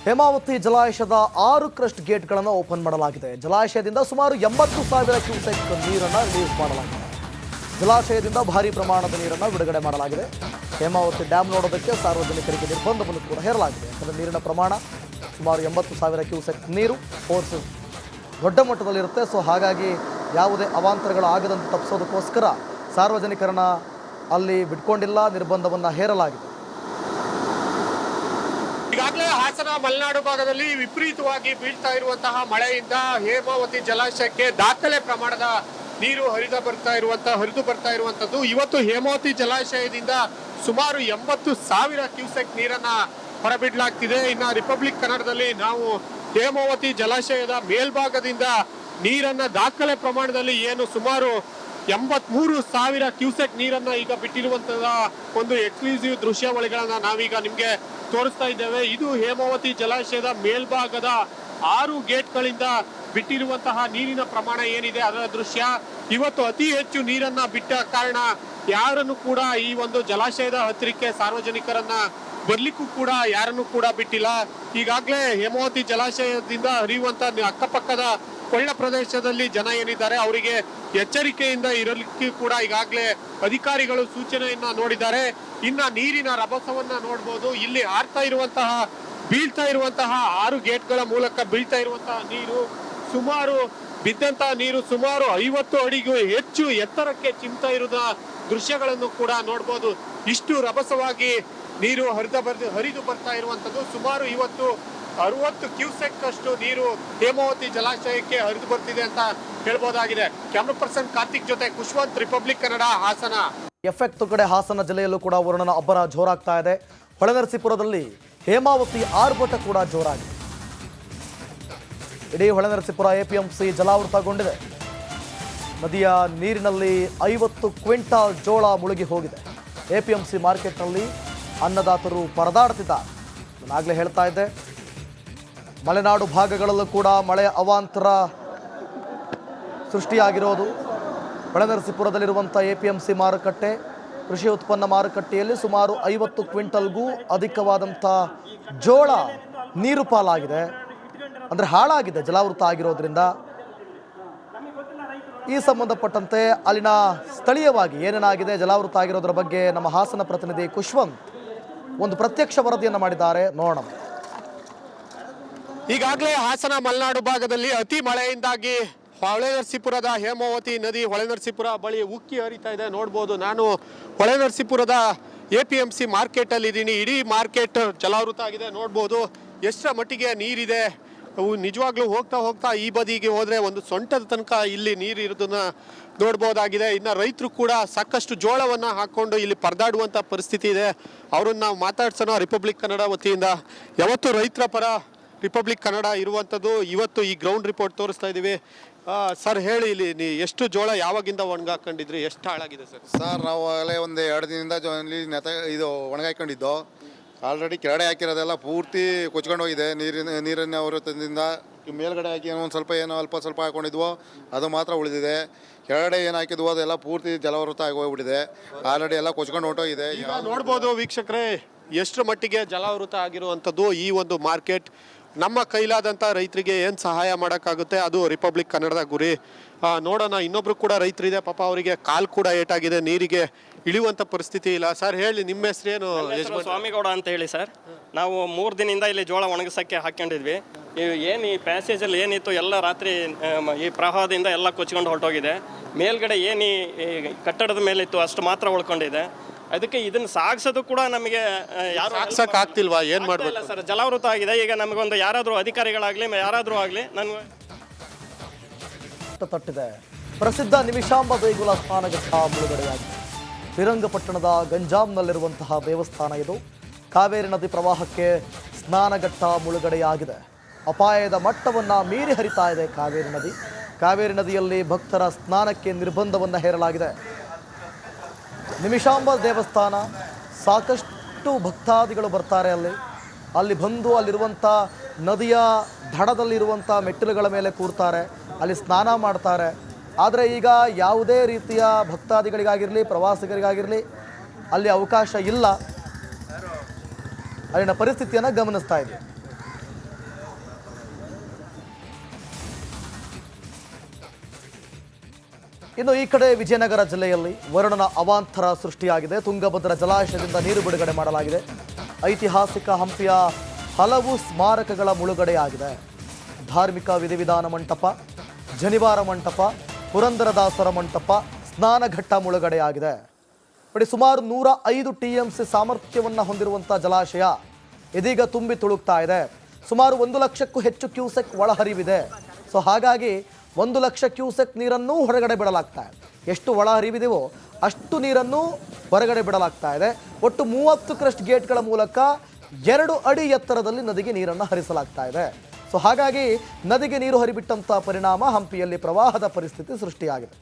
ಹೇಮಾವತಿ ಜಲಾಶಯದ 6 crust ಗೇಟ್ಗಳನ್ನು open ಮಾಡಲಾಗಿದೆ. ಜಲಾಶಯದಿಂದ ಸುಮಾರು 80,000 ಕ್ಯೂಸೆಕ್ ನೀರನ್ನು ರಿಲೀಸ್ ಮಾಡಲಾಗಿದೆ. ಜಲಾಶಯದಿಂದ ಭಾರೀ ಪ್ರಮಾಣದ ನೀರನ್ನು ಬಿಡುಗಡೆ ಮಾಡಲಾಗಿದೆ. ಹೇಮಾವತಿ ಡ್ಯಾಮ್ ನೋಡೋದಕ್ಕೆ ಸಾರ್ವಜನಿಕರಿಗೆ ನಿರ್ಬಂಧವನ್ನು ಕೂಡ ಹೇರಲಾಗಿದೆ. ಯಾಕಂದರೆ ನೀರಿನ ಪ್ರಮಾಣ ಸುಮಾರು 80,000 ಕ್ಯೂಸೆಕ್ ನೀರು ಫೋರ್ಸ್ ದೊಡ್ಡ ಮಟ್ಟದಲ್ಲಿರುತ್ತೆ. ಸೊ ಹಾಗಾಗಿ ಯಾವುದೇ ಅವಾಂತರಗಳು ಆಗದಂತೆ ತಪ್ಪಿಸೋದಕ್ಕೋಸ್ಕರ ಸಾರ್ವಜನಿಕರನ್ನ ಅಲ್ಲಿ ಬಿಟ್ಕೊಂಡಿಲ್ಲ, ನಿರ್ಬಂಧವನ್ನು ಹೇರಲಾಗಿದೆ. ಈಗಾಗಲೇ ಹಾಸನ ಮಲೆನಾಡು ಭಾಗದಲ್ಲಿ ವಿಪರೀತವಾಗಿ ಬೀಳ್ತಾ ಇರುವಂತಹ ಮಳೆಯಿಂದ ಹೇಮಾವತಿ ಜಲಾಶಯಕ್ಕೆ ದಾಖಲೆ ಪ್ರಮಾಣದ ನೀರು ಹರಿದು ಬರ್ತಾ ಇರುವಂತದ್ದು. ಇವತ್ತು ಹೇಮಾವತಿ ಜಲಾಶಯದಿಂದ ಸುಮಾರು 80,000 ಕ್ಯೂಸೆಕ್ ನೀರನ್ನ ಹೊರಬಿಡಲಾಗ್ತಿದೆ. ಇನ್ನು ರಿಪಬ್ಲಿಕ್ ಕನ್ನಡದಲ್ಲಿ ನಾವು ಹೇಮಾವತಿ ಜಲಾಶಯದ ಮೇಲ್ಭಾಗದಿಂದ ನೀರನ್ನ ದಾಖಲೆ ಪ್ರಮಾಣದಲ್ಲಿ ಏನು ಸುಮಾರು 83,000 ಕ್ಯೂಸೆಕ್ ನೀರನ್ನ ಈಗ ಬಿಟ್ಟಿರುವಂತಹ ಒಂದು ಎಕ್ಸ್ಕ್ಲೂಸಿವ್ ದೃಶ್ಯಾವಳಿಗಳನ್ನ ನಾವೀಗ ನಿಮ್ಗೆ ತೋರಿಸ್ತಾ ಇದ್ದೇವೆ. ಇದು ಹೇಮಾವತಿ ಜಲಾಶಯದ ಮೇಲ್ಭಾಗದ 6 ಗೇಟ್ಗಳಿಂದ ಬಿಟ್ಟಿರುವಂತಹ ನೀರಿನ ಪ್ರಮಾಣ ಏನಿದೆ ಅದರ ದೃಶ್ಯ. ಇವತ್ತು ಅತಿ ಹೆಚ್ಚು ನೀರನ್ನ ಬಿಟ್ಟ ಕಾರಣ ಯಾರನ್ನು ಕೂಡ ಈ ಒಂದು ಜಲಾಶಯದ ಹತ್ತಿರಕ್ಕೆ ಸಾರ್ವಜನಿಕರನ್ನ ಬರ್ಲಿಕ್ಕೂ ಕೂಡ ಯಾರನ್ನು ಕೂಡ ಬಿಟ್ಟಿಲ್ಲ. ಈಗಾಗಲೇ ಹೇಮಾವತಿ ಜಲಾಶಯದಿಂದ ಹರಿಯುವಂತ ಅಕ್ಕಪಕ್ಕದ ಕೊಳ್ಳ ಪ್ರದೇಶದಲ್ಲಿ ಜನ ಏನಿದ್ದಾರೆ ಅವರಿಗೆ ಎಚ್ಚರಿಕೆಯಿಂದ ಇರಲಿಕ್ಕೆ ಕೂಡ ಈಗಾಗಲೇ ಅಧಿಕಾರಿಗಳು ಸೂಚನೆಯನ್ನ ನೋಡಿದ್ದಾರೆ. ಇನ್ನ ನೀರಿನ ರಭಸವನ್ನ ನೋಡ್ಬೋದು. ಇಲ್ಲಿ ಬೀಳ್ತಾ ಇರುವಂತಹ 6 ಗೇಟ್ಗಳ ಮೂಲಕ ಬೀಳ್ತಾ ಇರುವಂತಹ ನೀರು ಬಿದ್ದಂತಹ ನೀರು ಸುಮಾರು 50 ಅಡಿಗೂ ಹೆಚ್ಚು ಎತ್ತರಕ್ಕೆ ಚಿಮ್ತಾ ಇರುವ ದೃಶ್ಯಗಳನ್ನು ಕೂಡ ನೋಡ್ಬೋದು. ಇಷ್ಟು ರಭಸವಾಗಿ ನೀರು ಹರಿದು ಬರ್ತಾ ಇರುವಂತದ್ದು. ಸುಮಾರು ಇವತ್ತು 60 ಕ್ಯೂಸೆಕ್ ಅಷ್ಟು ನೀರು ಹೇಮಾವತಿ ಜಲಾಶಯಕ್ಕೆ ಹರಿದು ಬರ್ತಿದೆ ಅಂತ ಹೇಳ್ಬೋದಾಗಿದೆ. ಕ್ಯಾಮ್ರಾ ಪರ್ಸನ್ ಕಾರ್ತಿಕ್ ಜೊತೆ ಖುಷ್ವಂತ್, ರಿಪಬ್ಲಿಕ್ ಕನ್ನಡ, ಹಾಸನ. ಎಫೆಕ್ಟ್ ಕಡೆ ಹಾಸನ ಜಿಲ್ಲೆಯಲ್ಲೂ ಕೂಡ ವರುಣನ ಅಬ್ಬರ ಜೋರಾಗ್ತಾ ಇದೆ. ಹೊಳೆನರಸೀಪುರದಲ್ಲಿ ಹೇಮಾವತಿ ಆರ್ಭಟ ಕೂಡ ಜೋರಾಗಿದೆ. ಇಡೀ ಹೊಳೆನರಸೀಪುರ ಎಪಿಎಂಸಿ ಜಲಾವೃತಗೊಂಡಿದೆ. ನದಿಯ ನೀರಿನಲ್ಲಿ 50 ಕ್ವಿಂಟಾಲ್ ಜೋಳ ಮುಳುಗಿ ಹೋಗಿದೆ. ಎಪಿಎಂಸಿ ಮಾರ್ಕೆಟ್ನಲ್ಲಿ ಅನ್ನದಾತರು ಪರದಾಡ್ತಿದ್ದಾರೆ. ನಾನಾಗಲೇ ಹೇಳ್ತಾ ಇದ್ದೆ, ಮಲೆನಾಡು ಭಾಗಗಳಲ್ಲೂ ಕೂಡ ಮಳೆಯ ಅವಾಂತರ ಸೃಷ್ಟಿಯಾಗಿರೋದು. ಹೊಳೆನರಸೀಪುರದಲ್ಲಿರುವಂಥ ಎಪಿಎಂಸಿ ಮಾರುಕಟ್ಟೆ, ಕೃಷಿ ಉತ್ಪನ್ನ ಮಾರುಕಟ್ಟೆಯಲ್ಲಿ ಸುಮಾರು 50 ಕ್ವಿಂಟಲ್ಗೂ ಅಧಿಕವಾದಂಥ ಜೋಳ ನೀರು ಪಾಲಾಗಿದೆ. ಅಂದರೆ ಹಾಳಾಗಿದೆ ಜಲಾವೃತ ಆಗಿರೋದ್ರಿಂದ. ಈ ಸಂಬಂಧಪಟ್ಟಂತೆ ಅಲ್ಲಿನ ಸ್ಥಳೀಯವಾಗಿ ಏನೇನಾಗಿದೆ ಜಲಾವೃತ ಆಗಿರೋದ್ರ ಬಗ್ಗೆ ನಮ್ಮ ಹಾಸನ ಪ್ರತಿನಿಧಿ ಖುಷ್ವಂತ್ ಒಂದು ಪ್ರತ್ಯಕ್ಷ ವರದಿಯನ್ನು ಮಾಡಿದ್ದಾರೆ, ನೋಡೋಣ. ಈಗಾಗಲೇ ಹಾಸನ ಮಲೆನಾಡು ಭಾಗದಲ್ಲಿ ಅತಿ ಮಳೆಯಿಂದಾಗಿ ಹೊಳೆನರಸೀಪುರದ ಹೇಮಾವತಿ ನದಿ ಹೊಳೆನರಸೀಪುರ ಬಳಿ ಉಕ್ಕಿ ಹರಿತಾ ಇದೆ. ನೋಡ್ಬೋದು, ನಾನು ಹೊಳೆನರಸೀಪುರದ ಎಪಿಎಂಸಿ ಮಾರ್ಕೆಟ್ ಅಲ್ಲಿ ಇದ್ದೀನಿ. ಇಡೀ ಮಾರ್ಕೆಟ್ ಜಲಾವೃತ ಆಗಿದೆ. ನೋಡ್ಬೋದು ಎಷ್ಟರ ಮಟ್ಟಿಗೆ ನೀರಿದೆ. ನಿಜವಾಗ್ಲೂ ಹೋಗ್ತಾ ಈ ಬದಿಗೆ ಹೋದ್ರೆ ಒಂದು ಸೊಂಟದ ತನಕ ಇಲ್ಲಿ ನೀರು ಇರೋದನ್ನ ನೋಡ್ಬೋದಾಗಿದೆ. ಇನ್ನು ರೈತರು ಕೂಡ ಸಾಕಷ್ಟು ಜೋಳವನ್ನ ಹಾಕೊಂಡು ಇಲ್ಲಿ ಪರದಾಡುವಂತ ಪರಿಸ್ಥಿತಿ ಇದೆ. ಅವ್ರನ್ನ ನಾವು ಮಾತಾಡ್ಸೋಣ ರಿಪಬ್ಲಿಕ್ ಕನ್ನಡ ವತಿಯಿಂದ. ಯಾವತ್ತು ರೈತರ ಪರ ರಿಪಬ್ಲಿಕ್ ಕನ್ನಡ ಇರುವಂಥದ್ದು. ಇವತ್ತು ಈ ಗ್ರೌಂಡ್ ರಿಪೋರ್ಟ್ ತೋರಿಸ್ತಾ ಇದ್ದೀವಿ. ಸರ್ ಹೇಳಿ, ಇಲ್ಲಿ ಎಷ್ಟು ಜೋಳ ಯಾವಾಗಿಂದ ಒಣಗಾಕೊಂಡಿದ್ರಿ, ಎಷ್ಟು ಹಾಳಾಗಿದೆ ಸರ್? ಸರ್ ನಾವು ಆಗಲೇ ಒಂದು 2 ದಿನದಿಂದ ಇದು ಒಣಗಾಕೊಂಡಿದ್ದು. ಆಲ್ರೆಡಿ ಕೆಳಗಡೆ ಹಾಕಿರೋದೆಲ್ಲ ಪೂರ್ತಿ ಕೊಚ್ಕೊಂಡು ಹೋಗಿದೆ. ನೀರಿನ ಅವರದಿಂದ ಮೇಲ್ಗಡೆ ಹಾಕಿ ಅಲ್ಪ ಸ್ವಲ್ಪ ಹಾಕೊಂಡಿದ್ವೋ ಅದು ಮಾತ್ರ ಉಳಿದಿದೆ. ಕೆಳಗಡೆ ಏನು ಹಾಕಿದ್ವೋ ಅದೆಲ್ಲ ಪೂರ್ತಿ ಜಲಾವೃತ ಆಗಿ ಹೋಗ್ಬಿಟ್ಟಿದೆ. ಆಲ್ರೆಡಿ ಎಲ್ಲ ಕೊಚ್ಕೊಂಡು ಹೊಂಟೋಗಿದೆ. ಈಗ ನೋಡ್ಬೋದು ವೀಕ್ಷಕರೇ, ಎಷ್ಟರ ಮಟ್ಟಿಗೆ ಜಲಾವೃತ ಆಗಿರುವಂಥದ್ದು ಈ ಒಂದು ಮಾರ್ಕೆಟ್. ನಮ್ಮ ಕೈಲಾದಂಥ ರೈತರಿಗೆ ಏನು ಸಹಾಯ ಮಾಡೋಕ್ಕಾಗುತ್ತೆ ಅದು ರಿಪಬ್ಲಿಕ್ ಕನ್ನಡದ ಗುರಿ. ನೋಡೋಣ, ಇನ್ನೊಬ್ರು ಕೂಡ ರೈತರಿದೆ, ಪಾಪ ಅವರಿಗೆ ಕಾಲು ಕೂಡ ಏಟಾಗಿದೆ, ನೀರಿಗೆ ಇಳಿಯುವಂಥ ಪರಿಸ್ಥಿತಿ ಇಲ್ಲ. ಸರ್ ಹೇಳಿ, ನಿಮ್ಮ ಹೆಸರೇನು? ಸ್ವಾಮಿಗೌಡ ಅಂತ ಹೇಳಿ ಸರ್. ನಾವು 3 ದಿನದಿಂದ ಇಲ್ಲಿ ಜೋಳ ಒಣಗಿಸೋಕ್ಕೆ ಹಾಕ್ಕೊಂಡಿದ್ವಿ. ಏನು ಈ ಪ್ಯಾಸೇಜಲ್ಲಿ ಏನಿತ್ತು ಎಲ್ಲ ರಾತ್ರಿ ಈ ಪ್ರವಾಹದಿಂದ ಎಲ್ಲ ಕೊಚ್ಕೊಂಡು ಹೊರಟೋಗಿದೆ. ಮೇಲ್ಗಡೆ ಏನು ಈ ಕಟ್ಟಡದ ಮೇಲಿತ್ತು ಅಷ್ಟು ಮಾತ್ರ ಉಳ್ಕೊಂಡಿದೆ. ಅದಕ್ಕೆ ಇದನ್ನು ಸಾಗಿಸೋದು ಕೂಡ ನಮಗೆ ಯಾರು ಆಗ್ತಿಲ್ವಾ? ಏನು ಮಾಡಬೇಕು ಸರ್? ಜಲಾವೃತ ಆಗಿದೆ. ಈಗ ನಮಗೊಂದು ಯಾರಾದರೂ ಅಧಿಕಾರಿಗಳಾಗಲಿ ಯಾರಾದರೂ ಆಗಲಿ ನನಗೆ ತಟ್ಟಿದೆ. ಪ್ರಸಿದ್ಧ ನಿಮಿಷಾಂಬ ದೇಗುಲ ಸ್ನಾನಘಟ್ಟ ಮುಳುಗಡೆಯಾಗಿದೆ. ಶ್ರೀರಂಗಪಟ್ಟಣದ ಗಂಜಾಂನಲ್ಲಿರುವಂತಹ ದೇವಸ್ಥಾನ ಇದು. ಕಾವೇರಿ ನದಿ ಪ್ರವಾಹಕ್ಕೆ ಸ್ನಾನಘಟ್ಟ ಮುಳುಗಡೆಯಾಗಿದೆ. ಅಪಾಯದ ಮಟ್ಟವನ್ನು ಮೀರಿ ಹರಿತಾ ಇದೆ ಕಾವೇರಿ ನದಿ. ಕಾವೇರಿ ನದಿಯಲ್ಲಿ ಭಕ್ತರ ಸ್ನಾನಕ್ಕೆ ನಿರ್ಬಂಧವನ್ನು ಹೇರಲಾಗಿದೆ. ನಿಮಿಷಾಂಬ ದೇವಸ್ಥಾನ, ಸಾಕಷ್ಟು ಭಕ್ತಾದಿಗಳು ಬರ್ತಾರೆ ಅಲ್ಲಿ ಬಂದು ಅಲ್ಲಿರುವಂಥ ನದಿಯ ದಡದಲ್ಲಿರುವಂಥ ಮೆಟ್ಟಿಲುಗಳ ಮೇಲೆ ಕೂರ್ತಾರೆ, ಅಲ್ಲಿ ಸ್ನಾನ ಮಾಡ್ತಾರೆ. ಆದರೆ ಈಗ ಯಾವುದೇ ರೀತಿಯ ಭಕ್ತಾದಿಗಳಿಗಾಗಿರಲಿ ಪ್ರವಾಸಿಗರಿಗಾಗಿರಲಿ ಅಲ್ಲಿ ಅವಕಾಶ ಇಲ್ಲ. ಅಲ್ಲಿನ ಪರಿಸ್ಥಿತಿಯನ್ನು ಗಮನಿಸ್ತಾ ಇದ್ದೀವಿ. ಇನ್ನು ಈ ಕಡೆ ವಿಜಯನಗರ ಜಿಲ್ಲೆಯಲ್ಲಿ ವರುಣನ ಅವಾಂತರ ಸೃಷ್ಟಿಯಾಗಿದೆ. ತುಂಗಭದ್ರಾ ಜಲಾಶಯದಿಂದ ನೀರು ಬಿಡುಗಡೆ ಮಾಡಲಾಗಿದೆ. ಐತಿಹಾಸಿಕ ಹಂಪಿಯ ಹಲವು ಸ್ಮಾರಕಗಳ ಮುಳುಗಡೆಯಾಗಿದೆ. ಧಾರ್ಮಿಕ ವಿಧಿವಿಧಾನ ಮಂಟಪ, ಜನಿವಾರ ಮಂಟಪ, ಪುರಂದರದಾಸರ ಮಂಟಪ, ಸ್ನಾನಘಟ್ಟ ಮುಳುಗಡೆಯಾಗಿದೆ. ನೋಡಿ, ಸುಮಾರು 105 TMC ಸಾಮರ್ಥ್ಯವನ್ನು ಹೊಂದಿರುವಂಥ ಜಲಾಶಯ ಇದೀಗ ತುಂಬಿ ತುಳುಕ್ತಾ ಇದೆ. ಸುಮಾರು 1 ಲಕ್ಷಕ್ಕೂ ಹೆಚ್ಚು ಕ್ಯೂಸೆಕ್ ಒಳಹರಿವಿದೆ. ಸೊ ಹಾಗಾಗಿ 1 ಲಕ್ಷ ಕ್ಯೂಸೆಕ್ ನೀರನ್ನು ಹೊರಗಡೆ ಬಿಡಲಾಗ್ತಾ ಇದೆ. ಎಷ್ಟು ಒಳಹರಿವಿದೆಯೋ ಅಷ್ಟು ನೀರನ್ನು ಹೊರಗಡೆ ಬಿಡಲಾಗ್ತಾ ಇದೆ. ಒಟ್ಟು 30 ಕ್ರಸ್ಟ್ ಗೇಟ್ಗಳ ಮೂಲಕ 2 ಅಡಿ ಎತ್ತರದಲ್ಲಿ ನದಿಗೆ ನೀರನ್ನು ಹರಿಸಲಾಗ್ತಾ ಇದೆ. ಸೊ ಹಾಗಾಗಿ ನದಿಗೆ ನೀರು ಹರಿಬಿಟ್ಟಂಥ ಪರಿಣಾಮ ಹಂಪಿಯಲ್ಲಿ ಪ್ರವಾಹದ ಪರಿಸ್ಥಿತಿ ಸೃಷ್ಟಿಯಾಗಿದೆ.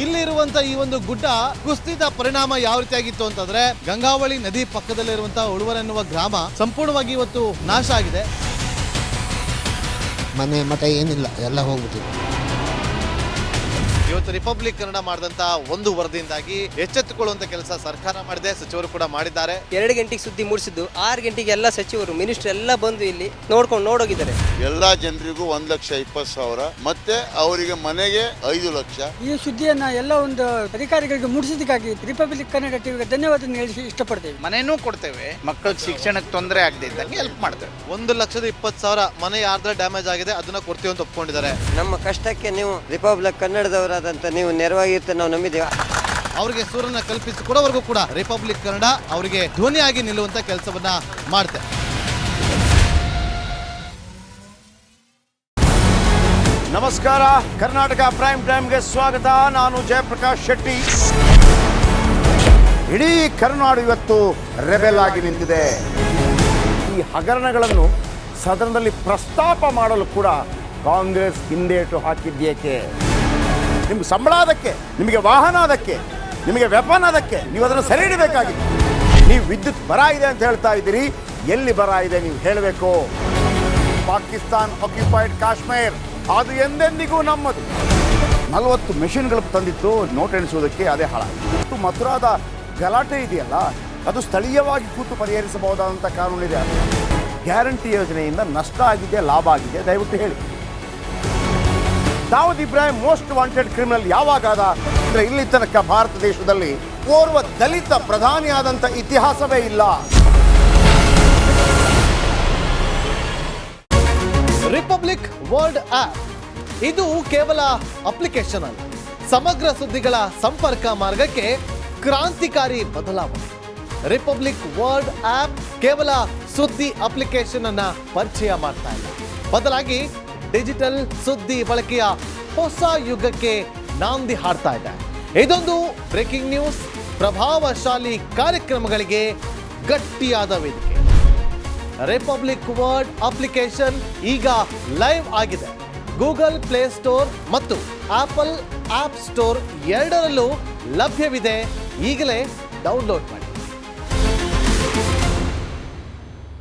ಇಲ್ಲಿರುವಂತ ಈ ಒಂದು ಗುಡ್ಡ ಕುಸಿದ ಪರಿಣಾಮ ಯಾವ ರೀತಿಯಾಗಿತ್ತು ಅಂತಂದ್ರೆ ಗಂಗಾವಳಿ ನದಿ ಪಕ್ಕದಲ್ಲಿರುವಂತಹ ಉಳುವರ ಎನ್ನುವ ಗ್ರಾಮ ಸಂಪೂರ್ಣವಾಗಿ ಇವತ್ತು ನಾಶ ಆಗಿದೆ. ಮನೆ ಮಠ ಏನಿಲ್ಲ, ಎಲ್ಲ ಹೋಗ್ಬಿಟ್ಟಿದೆ. ಇವತ್ತು ರಿಪಬ್ಲಿಕ್ ಕನ್ನಡ ಮಾಡಿದಂತಹ ಒಂದು ವರದಿಯಿಂದಾಗಿ ಎಚ್ಚೆತ್ತುಕೊಳ್ಳುವಂತ ಕೆಲಸ ಸರ್ಕಾರ ಮಾಡಿದೆ, ಸಚಿವರು ಕೂಡ ಮಾಡಿದ್ದಾರೆ. 2 ಗಂಟೆಗೆ ಸುದ್ದಿ ಮೂಡಿಸಿದ್ದು 6 ಗಂಟೆಗೆ ಎಲ್ಲ ಸಚಿವರು ಮಿನಿಸ್ಟರ್ ಎಲ್ಲ ಬಂದು ಇಲ್ಲಿ ನೋಡೋಗಿದ್ದಾರೆ. ಎಲ್ಲಾ ಜನರಿಗೂ 1,20,000 ಮತ್ತೆ ಅವರಿಗೆ ಮನೆಗೆ 5 ಲಕ್ಷ. ಈ ಸುದ್ದಿಯನ್ನ ಎಲ್ಲ ಒಂದು ಅಧಿಕಾರಿಗಳಿಗೆ ಮುಡಿಸಿದಕ್ಕಾಗಿ ರಿಪಬ್ಲಿಕ್ ಕನ್ನಡ ಟಿವಿಗೆ ಧನ್ಯವಾದ ಹೇಳಿ ಇಷ್ಟಪಡ್ತೇವೆ. ಮನೆನೂ ಕೊಡ್ತೇವೆ, ಮಕ್ಕಳ ಶಿಕ್ಷಣಕ್ಕೆ ತೊಂದರೆ ಆಗದೆ ಇದ್ದಂಗೆ ಹೆಲ್ಪ್ ಮಾಡ್ತೇವೆ. 1,20,000 ಮನೆ ಯಾರ್ದ್ರ ಡ್ಯಾಮೇಜ್ ಆಗಿದೆ ಅದನ್ನ ಕೊಡ್ತೀವಿ ಅಂತ ಒಪ್ಕೊಂಡಿದ್ದಾರೆ. ನಮ್ಮ ಕಷ್ಟಕ್ಕೆ ನೀವು ರಿಪಬ್ಲಿಕ್ ಕನ್ನಡದವರಾದಂತ ನೀವು ನೆರವಾಗಿರ್ತೀವಿ ನಾವು ನಂಬಿದ್ದೇವೆ. ಅವರಿಗೆ ಸೂರನ್ನ ಕಲ್ಪಿಸಿಕೊಡೋವರೆಗೂ ಕೂಡ ರಿಪಬ್ಲಿಕ್ ಕನ್ನಡ ಅವರಿಗೆ ಧ್ವನಿಯಾಗಿ ನಿಲ್ಲುವಂತ ಕೆಲಸವನ್ನ ಮಾಡುತ್ತೆ. ನಮಸ್ಕಾರ, ಕರ್ನಾಟಕ ಪ್ರೈಮ್ ಟೈಮ್ಗೆ ಸ್ವಾಗತ. ನಾನು ಜಯಪ್ರಕಾಶ್ ಶೆಟ್ಟಿ. ಇಡೀ ಕರ್ನಾಡು ಇವತ್ತು ರೆಬೆಲ್ ಆಗಿ ನಿಂತಿದೆ. ಈ ಹಗರಣಗಳನ್ನು ಸದನದಲ್ಲಿ ಪ್ರಸ್ತಾಪ ಮಾಡಲು ಕೂಡ ಕಾಂಗ್ರೆಸ್ ಹಿಂದೇಟು ಹಾಕಿದ್ದೇಕೆ? ನಿಮ್ಗೆ ಸಂಬಳ ಅದಕ್ಕೆ, ನಿಮಗೆ ವಾಹನ ಅದಕ್ಕೆ, ನಿಮಗೆ ವೆಪನ್ ಅದಕ್ಕೆ, ನೀವು ಅದನ್ನು ಸೆರೆ ಹಿಡಬೇಕಾಗಿತ್ತು. ನೀವು ವಿದ್ಯುತ್ ಬರ ಇದೆ ಅಂತ ಹೇಳ್ತಾ ಇದ್ದೀರಿ, ಎಲ್ಲಿ ಬರ ಇದೆ ನೀವು ಹೇಳಬೇಕು. ಪಾಕಿಸ್ತಾನ್ ಆಕ್ಯುಪೈಡ್ ಕಾಶ್ಮೀರ್ ಅದು ಎಂದೆಂದಿಗೂ ನಮ್ಮದು. 40 ಮೆಷಿನ್ಗಳು ತಂದಿತ್ತು ನೋಟ್ ಎಣಿಸುವುದಕ್ಕೆ, ಅದೇ ಹಾಳಾಯಿತು. ಮಥುರಾದ ಗಲಾಟೆ ಇದೆಯಲ್ಲ, ಅದು ಸ್ಥಳೀಯವಾಗಿ ಕೂತು ಪರಿಹರಿಸಬಹುದಾದಂಥ ಕಾನೂನಿದೆ. ಗ್ಯಾರಂಟಿ ಯೋಜನೆಯಿಂದ ನಷ್ಟ ಆಗಿದೆ, ಲಾಭ ಆಗಿದೆ, ದಯವಿಟ್ಟು ಹೇಳಿ. Dawood Ibrahim most wanted criminal ಯಾವಾಗಾದ ಅಂದರೆ ಇಲ್ಲಿ ತನಕ ಭಾರತ ದೇಶದಲ್ಲಿ ಓರ್ವ ದಲಿತ ಪ್ರಧಾನಿಯಾದಂಥ ಇತಿಹಾಸವೇ ಇಲ್ಲ. ರಿಪಬ್ಲಿಕ್ ವರ್ಲ್ಡ್ ಆಪ್ ಇದು ಕೇವಲ ಅಪ್ಲಿಕೇಶನ್ ಅಲ್ಲ, ಸಮಗ್ರ ಸುದ್ದಿಗಳ ಸಂಪರ್ಕ ಮಾರ್ಗಕ್ಕೆ ಕ್ರಾಂತಿಕಾರಿ ಬದಲಾವಣೆ. ರಿಪಬ್ಲಿಕ್ ವರ್ಲ್ಡ್ ಆಪ್ ಕೇವಲ ಸುದ್ದಿ ಅಪ್ಲಿಕೇಶನ್ ಅನ್ನ ಪರಿಚಯ ಮಾಡ್ತಾ ಇಲ್ಲ, ಬದಲಾಗಿ ಡಿಜಿಟಲ್ ಸುದ್ದಿ ಬಳಕೆಯ ಹೊಸ ಯುಗಕ್ಕೆ ನಾಂದಿ ಹಾಡ್ತಾ ಇದೆ. ಇದೊಂದು ಬ್ರೇಕಿಂಗ್ ನ್ಯೂಸ್, ಪ್ರಭಾವಶಾಲಿ ಕಾರ್ಯಕ್ರಮಗಳಿಗೆ ಗಟ್ಟಿಯಾದ ವೇದಿಕೆ. ರಿಪಬ್ಲಿಕ್ ವರ್ಲ್ಡ್ ಅಪ್ಲಿಕೇಶನ್ ಈಗ ಲೈವ್ ಆಗಿದೆ. ಗೂಗಲ್ ಪ್ಲೇ ಸ್ಟೋರ್ ಮತ್ತು ಆಪಲ್ ಆಪ್ ಸ್ಟೋರ್ ಎರಡರಲ್ಲೂ ಲಭ್ಯವಿದೆ. ಈಗಲೇ ಡೌನ್ಲೋಡ್ ಮಾಡಿ.